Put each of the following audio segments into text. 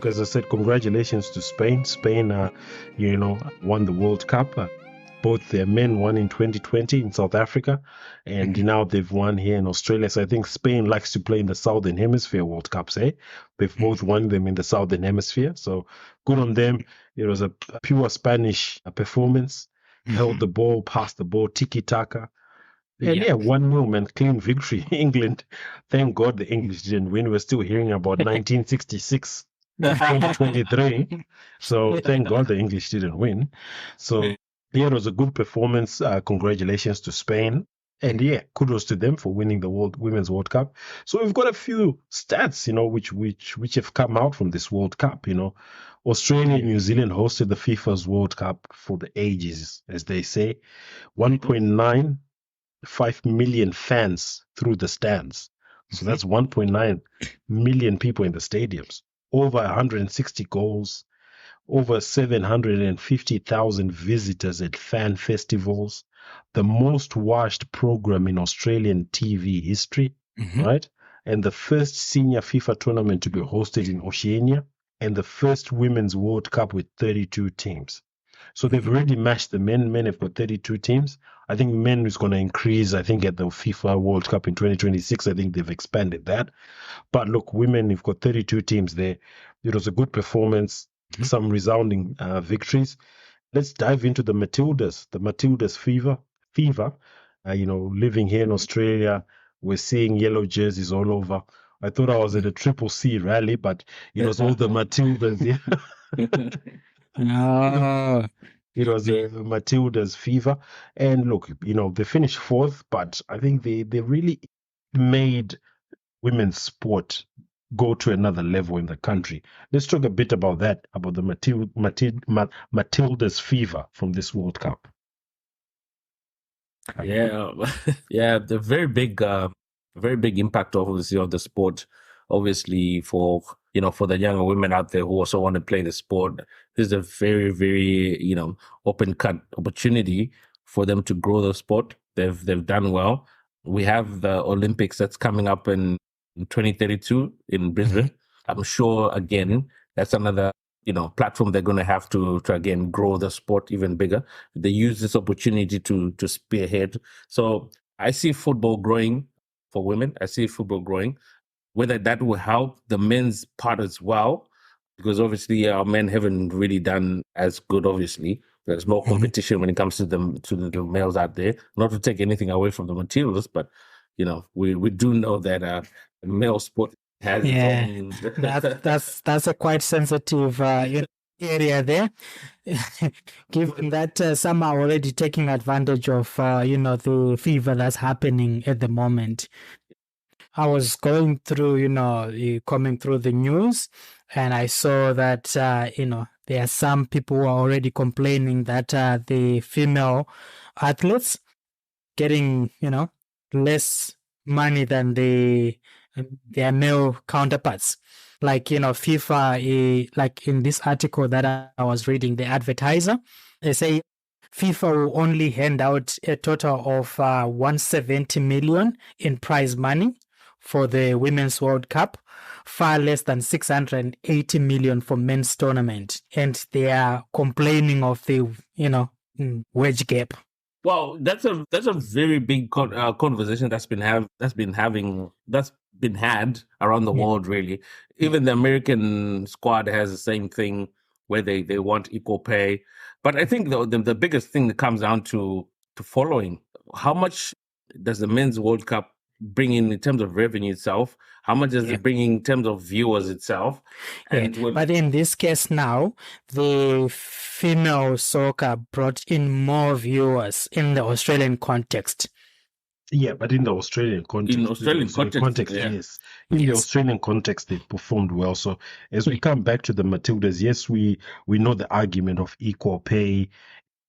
look, as I said, congratulations to Spain. Spain, won the World Cup. Both their men won in 2020 in South Africa, and now they've won here in Australia. So I think Spain likes to play in the Southern Hemisphere World Cups, eh? They've both won them in the Southern Hemisphere. So good on them. It was a pure Spanish performance. Held the ball, passed the ball, tiki-taka. And yeah, 1-0, man, clean victory. England, thank God the English didn't win. We're still hearing about 1966, 2023. So thank God the English didn't win. So yeah, it was a good performance. Congratulations to Spain. And yeah, kudos to them for winning the Women's World Cup. So we've got a few stats, which have come out from this World Cup. Australia and New Zealand hosted the FIFA's World Cup for the ages, as they say. 1.95 million fans through the stands. So that's 1.9 million people in the stadiums. Over 160 goals. Over 750,000 visitors at fan festivals. The most watched program in Australian TV history, right? And the first senior FIFA tournament to be hosted in Oceania, and the first Women's World Cup with 32 teams. So they've already matched the men. Men have got 32 teams. I think men is going to increase, I think, at the FIFA World Cup in 2026. I think they've expanded that. But look, women have got 32 teams there. It was a good performance, some resounding victories. Let's dive into the Matildas. The Matildas fever. Living here in Australia, we're seeing yellow jerseys all over. I thought I was at a Triple C rally, but it was all the Matildas. Yeah. It was Matilda's fever. And look, they finished fourth, but I think they really made women's sport go to another level in the country. Let's talk a bit about that, about the Matilda's fever from this World Cup. Yeah, the very big impact, obviously, of the sport. Obviously, for the younger women out there who also want to play the sport, this is a very, very open cut opportunity for them to grow the sport. They've done well. We have the Olympics that's coming up in 2032 in Brisbane. I'm sure again that's another platform they're going to have to again grow the sport even bigger. They use this opportunity to spearhead. So I see football growing for women. I see football growing. Whether that will help the men's part as well, because obviously our men haven't really done as good. Obviously, there's more competition when it comes to the males out there. Not to take anything away from the Matildas, but we do know that male sport has its own. that's a quite sensitive area there, given that some are already taking advantage of the fever that's happening at the moment. I was going through, coming through the news, and I saw that, there are some people who are already complaining that the female athletes getting, less money than their male counterparts. Like, FIFA, like in this article that I was reading, the advertiser, they say FIFA will only hand out a total of 170 million in prize money for the Women's World Cup, far less than 680 million for men's tournament. And they are complaining of the, wage gap. Well, that's a very big conversation that's been had around the world, really. Even the American squad has the same thing where they want equal pay. But I think the biggest thing that comes down to following, how much does the Men's World Cup bring in terms of revenue itself? How much does it bring in terms of viewers itself? But in this case now, the female soccer brought in more viewers in the Australian context. Yeah, but in the Australian context. Yes. In the Australian context, they performed well. So as we come back to the Matildas, yes, we know the argument of equal pay,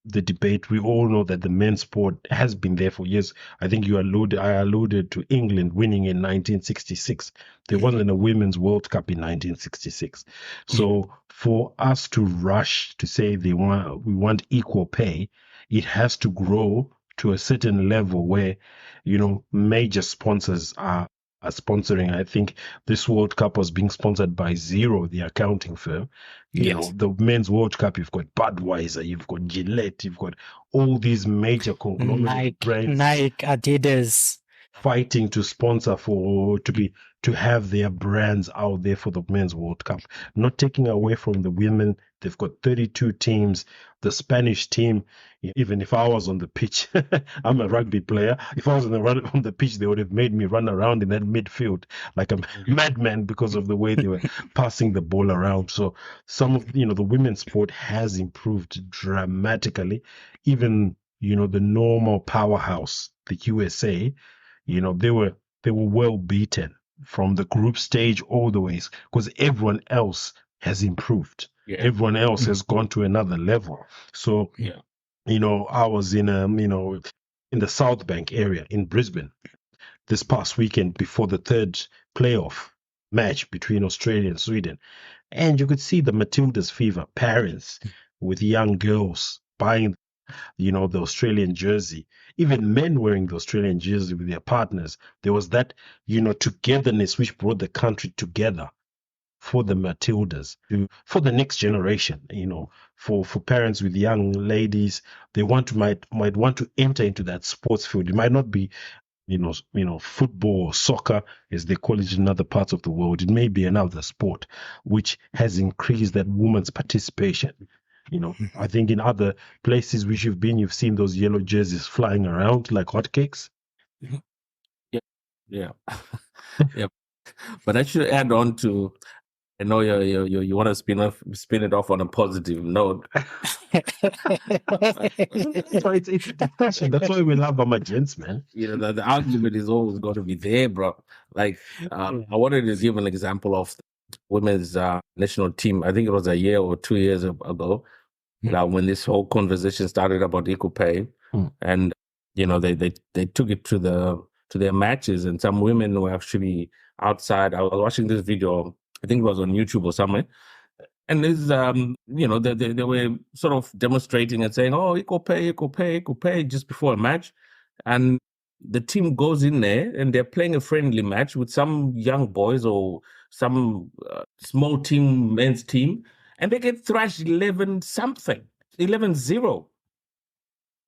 the debate. We all know that the men's sport has been there for years. I think I alluded to England winning in 1966. There wasn't a Women's World Cup in 1966. So for us to rush to say we want equal pay, it has to grow to a certain level where, major sponsors are are sponsoring. I think this World Cup was being sponsored by Zero, the accounting firm. You know, the men's World Cup, you've got Budweiser, you've got Gillette, you've got all these major conglomerate brands, Nike, Adidas, fighting to sponsor to have their brands out there for the men's World Cup. Not taking away from the women. They've got 32 teams. The Spanish team, even if I was on the pitch, I'm a rugby player. If I was on the pitch, they would have made me run around in that midfield like a madman because of the way they were passing the ball around. So some of the women's sport has improved dramatically. Even the normal powerhouse, the USA, they were well beaten from the group stage all the ways because everyone else has improved. Yeah. Everyone else has gone to another level. So, I was in in the South Bank area in Brisbane this past weekend before the third playoff match between Australia and Sweden. And you could see the Matildas fever, parents with young girls buying the Australian jersey, even men wearing the Australian jersey with their partners. There was that, togetherness which brought the country together for the Matildas, for the next generation, for parents with young ladies. They might want to enter into that sports field. It might not be, football or soccer, as they call it in other parts of the world. It may be another sport which has increased that woman's participation. I think in other places which you've been, you've seen those yellow jerseys flying around like hotcakes. Yeah. Yeah. But I should add on to, I know you want to spin it off on a positive note. It's a discussion. That's why we love our gents, man. The argument is always going to be there, bro. Like, I wanted to give an example of the women's national team. I think it was a year or 2 years ago, when this whole conversation started about equal pay, and they took it to their matches, and some women were actually outside. I was watching this video. I think it was on YouTube or somewhere. And this, they were sort of demonstrating and saying, "Oh, equal pay, equal pay, equal pay," just before a match. And the team goes in there and they're playing a friendly match with some young boys or some small team, men's team, and they get thrashed 11-0.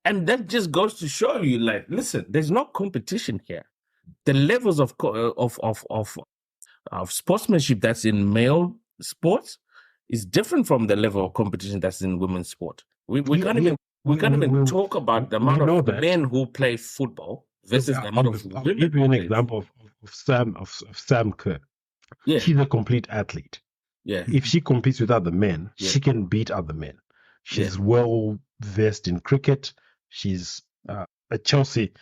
And that just goes to show you, like, listen, there's no competition here. The levels of sportsmanship that's in male sports is different from the level of competition that's in women's sport. We can't even talk about the amount of men who play football versus the amount of women. I'll give you an example of Sam Kerr. Yeah. She's a complete athlete. Yeah. If she competes with other men, she can beat other men. She's well versed in cricket. She's a Chelsea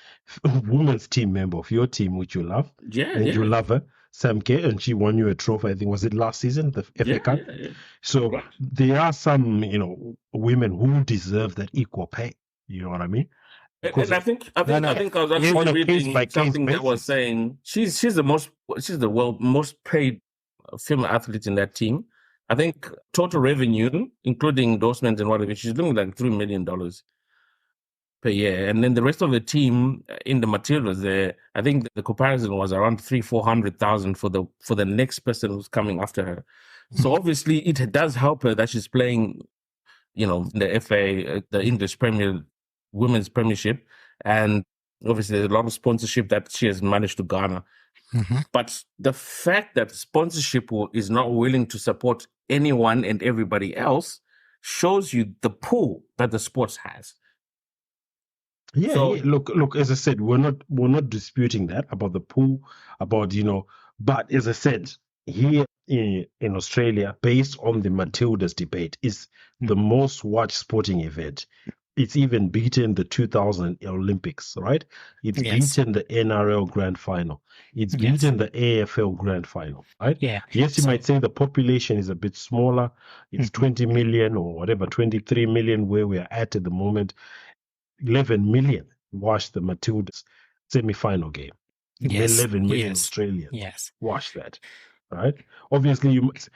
women's team member of your team, which you love. You love her. Sam Kerr, and she won you a trophy. I think, was it last season, the FA Cup? Yeah. So there are some, women who deserve that equal pay. You know what I mean? And I think I was actually reading something that was saying she's the world's most paid female athlete in that team. I think total revenue, including endorsements and whatever, she's looking like $3 million per year. And then the rest of the team in the Matildas, I think the comparison was around 300,000-400,000 for the next person who's coming after her. So obviously it does help her that she's playing, the FA, the English Women's Premiership, and obviously there's a lot of sponsorship that she has managed to garner. But the fact that sponsorship is not willing to support anyone and everybody else shows you the pull that the sports has. Yeah, Look. As I said, we're not disputing that about the pool, about But as I said, here in Australia, based on the Matildas debate, is the most watched sporting event. It's even beaten the 2000 Olympics, right? It's beaten the NRL Grand Final. It's beaten the AFL Grand Final, right? Yeah. Yes, you might say the population is a bit smaller. It's 20 million or whatever, 23 million where we are at the moment. 11 million watched the Matildas semi-final game. 11 million Australians watched that, right? Obviously, it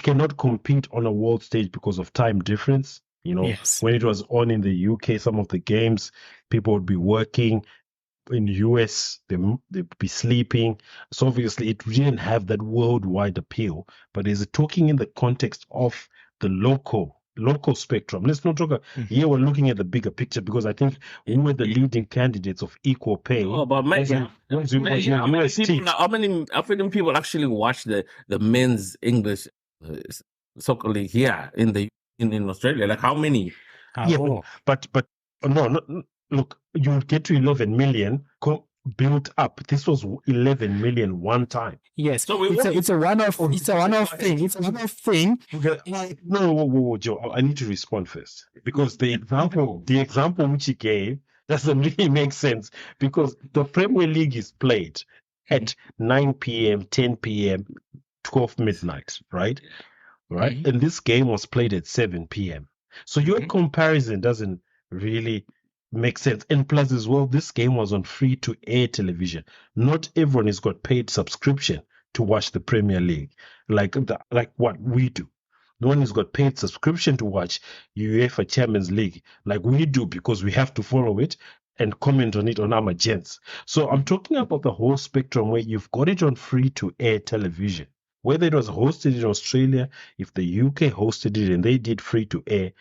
cannot compete on a world stage because of time difference. When it was on in the UK, some of the games, people would be working. in US, they'd be sleeping. So obviously it didn't have that worldwide appeal. But is it talking in the context of the local spectrum? Let's not talk. Here we're looking at the bigger picture, because I think we were the leading candidates of equal pay. Oh, but how many people actually watch the men's English soccer league here in Australia? Like how many? Yeah, but no, look, you get to 11 million built up. This was 11 million one time. Yes, so it's a one-off. It's a one-off thing. It's a one-off thing. Okay. No, whoa, Joe. I need to respond first, because the example which he gave doesn't really make sense, because the Premier League is played at 9 p.m., 10 p.m., 12 midnight, right? Right, and this game was played at 7 p.m. So your comparison doesn't really make sense. And plus, as well, this game was on free-to-air television. Not everyone has got paid subscription to watch the Premier League, like what we do. No one has got paid subscription to watch UEFA Champions League like we do, because we have to follow it and comment on it on our gents. So I'm talking about the whole spectrum where you've got it on free-to-air television. Whether it was hosted in Australia, if the UK hosted it and they did free to air,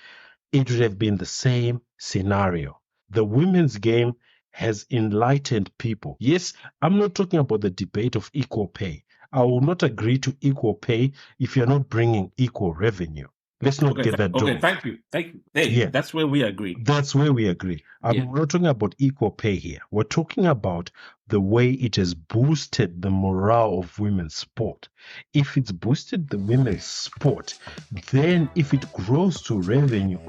it would have been the same scenario. The women's game has enlightened people. Yes, I'm not talking about the debate of equal pay. I will not agree to equal pay if you're not bringing equal revenue. Let's not get that done. Okay, thank you. Hey, that's where we agree. That's where we agree. I'm not talking about equal pay here. We're talking about the way it has boosted the morale of women's sport. If it's boosted the women's sport, then if it grows to revenue,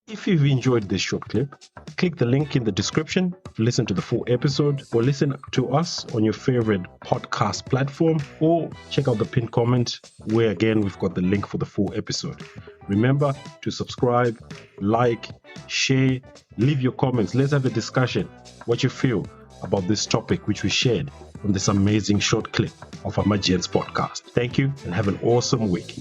if you've enjoyed this short clip, click the link in the description, listen to the full episode, or listen to us on your favorite podcast platform, or check out the pinned comment where again we've got the link for the full episode. Remember to subscribe, like, share, leave your comments. Let's have a discussion what you feel about this topic which we shared on this amazing short clip of our Gents podcast. Thank you and have an awesome week.